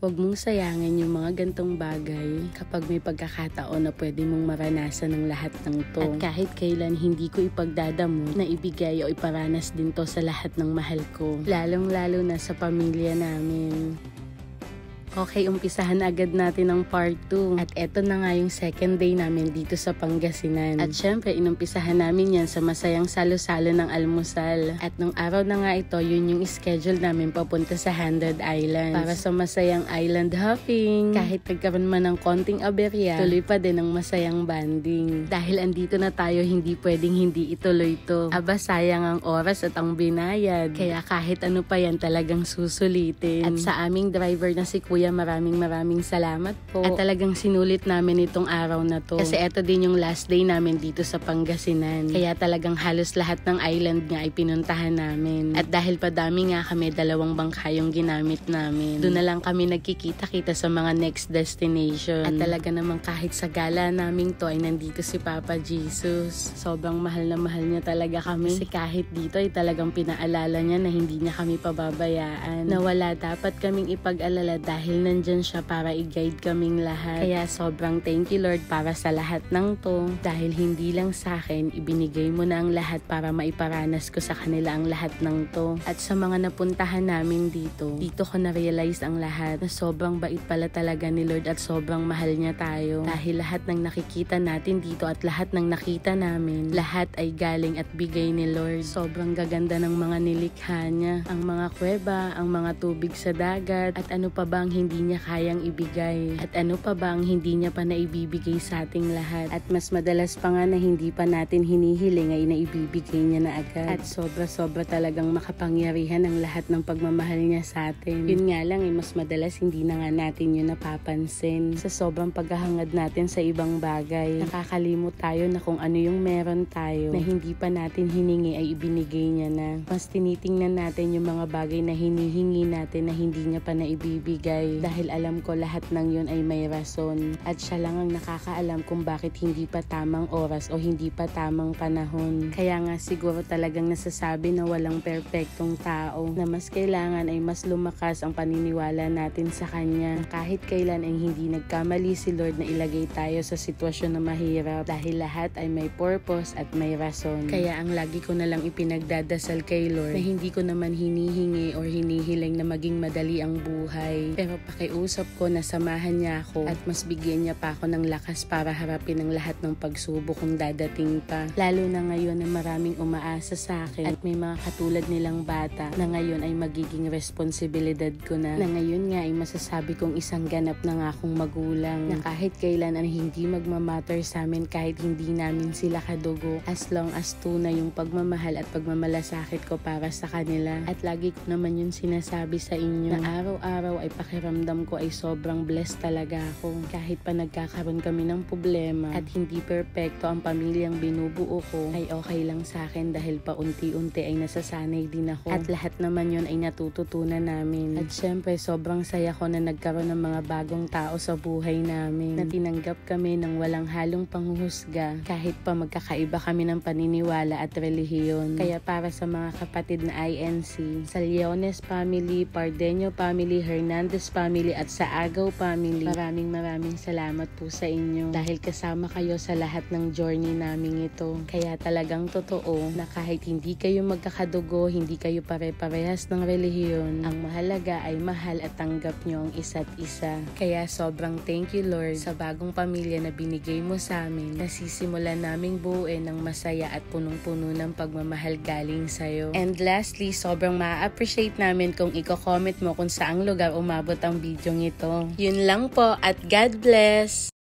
Huwag mong sayangin yung mga gantong bagay kapag may pagkakataon na pwede mong maranasan ng lahat ng to. At kahit kailan hindi ko ipagdadamo na ibigay o iparanas din to sa lahat ng mahal ko. Lalong-lalo na sa pamilya namin. Okay, umpisahan agad natin ang part 2. At eto na nga yung second day namin dito sa Pangasinan. At syempre, inumpisahan namin yan sa masayang salo-salo ng almusal. At nung araw na nga ito, yun yung schedule namin papunta sa 100 Islands. Para sa masayang island hopping. Kahit nagkaroon man ng konting aberya, tuloy pa din ang masayang banding. Dahil andito na tayo, hindi pwedeng hindi ituloy to. Aba, sayang ang oras at ang binayad. Kaya kahit ano pa yan, talagang susulitin. At sa aming driver na si Kuya, maraming salamat po. At talagang sinulit namin itong araw na to. Kasi eto din yung last day namin dito sa Pangasinan. Kaya talagang halos lahat ng island nga ay pinuntahan namin. At dahil padami nga kami, 2 bangka yung ginamit namin. Doon na lang kami nagkikita-kita sa mga next destination. At talaga naman kahit sa gala naming to ay nandito si Papa Jesus. Sobrang mahal na mahal niya talaga kami. Kasi kahit dito ay talagang pinaalala niya na hindi niya kami pababayaan. Na wala dapat kaming ipag-alala dahil nandyan siya para i-guide kaming lahat. Kaya sobrang thank you Lord para sa lahat ng to. Dahil hindi lang sa akin, ibinigay mo na ang lahat para maiparanas ko sa kanila ang lahat ng to. At sa mga napuntahan namin dito ko na-realize ang lahat na sobrang bait pala talaga ni Lord at sobrang mahal niya tayo. Dahil lahat ng nakikita natin dito at lahat ng nakita namin, lahat ay galing at bigay ni Lord. Sobrang gaganda ng mga nilikha niya. Ang mga kuweba, ang mga tubig sa dagat, at ano pa ba ang hindi niya kayang ibigay. At ano pa ba ang hindi niya pa naibibigay sa ating lahat. At mas madalas pa nga na hindi pa natin hinihiling ay naibibigay niya na agad. At sobra-sobra talagang makapangyarihan ang lahat ng pagmamahal niya sa atin. Yun nga lang mas madalas hindi na nga natin yun napapansin. Sa sobrang paghahangad natin sa ibang bagay, nakakalimot tayo na kung ano yung meron tayo na hindi pa natin hiningi ay ibinigay niya na. Mas tinitingnan natin yung mga bagay na hinihingi natin na hindi niya pa naibibigay. Dahil alam ko lahat ng yun ay may rason. At siya lang ang nakakaalam kung bakit hindi pa tamang oras o hindi pa tamang panahon. Kaya nga siguro talagang nasasabi na walang perpektong tao. Na mas kailangan ay mas lumakas ang paniniwala natin sa Kanya. Na kahit kailan ay hindi nagkamali si Lord na ilagay tayo sa sitwasyon na mahirap. Dahil lahat ay may purpose at may rason. Kaya ang lagi ko na lang ipinagdadasal kay Lord na hindi ko naman hinihingi or hinihiling na maging madali ang buhay. Pero pakiusap ko na samahan niya ako at mas bigyan niya pa ako ng lakas para harapin ang lahat ng pagsubok kung dadating pa. Lalo na ngayon na maraming umaasa sa akin at may mga katulad nilang bata na ngayon ay magiging responsibilidad ko na ngayon nga ay masasabi kong isang ganap na nga akong magulang na kahit kailan ay hindi magmamatter sa amin kahit hindi namin sila kadugo as long as tunay yung pagmamahal at pagmamalasakit ko para sa kanila. At lagi ko naman yun sinasabi sa inyo na araw-araw ay pakiramdam ko ay sobrang blessed talaga ako. Kahit pa nagkakaroon kami ng problema at hindi perpekto ang pamilyang binubuo ko, ay okay lang sa akin dahil paunti-unti ay nasasanay din ako. At lahat naman yun ay natututunan namin. At syempre, sobrang saya ko na nagkaroon ng mga bagong tao sa buhay namin. Na tinanggap kami ng walang halong panghuhusga kahit pa magkakaiba kami ng paniniwala at relihiyon. Kaya para sa mga kapatid na INC, sa Leones family, Pardeño family, Hernandez family at sa Agaw family, maraming salamat po sa inyo dahil kasama kayo sa lahat ng journey namin ito. Kaya talagang totoo na kahit hindi kayo magkakadugo, hindi kayo pare-parehas ng relihiyon, ang mahalaga ay mahal at tanggap nyo ang isa't isa. Kaya sobrang thank you Lord sa bagong pamilya na binigay mo sa amin, na sisimulan naming buuin ng masaya at punong-puno ng pagmamahal galing sa'yo. And lastly, sobrang ma-appreciate namin kung i-comment mo kung saang lugar umabot ang video ito. Yun lang po at God bless!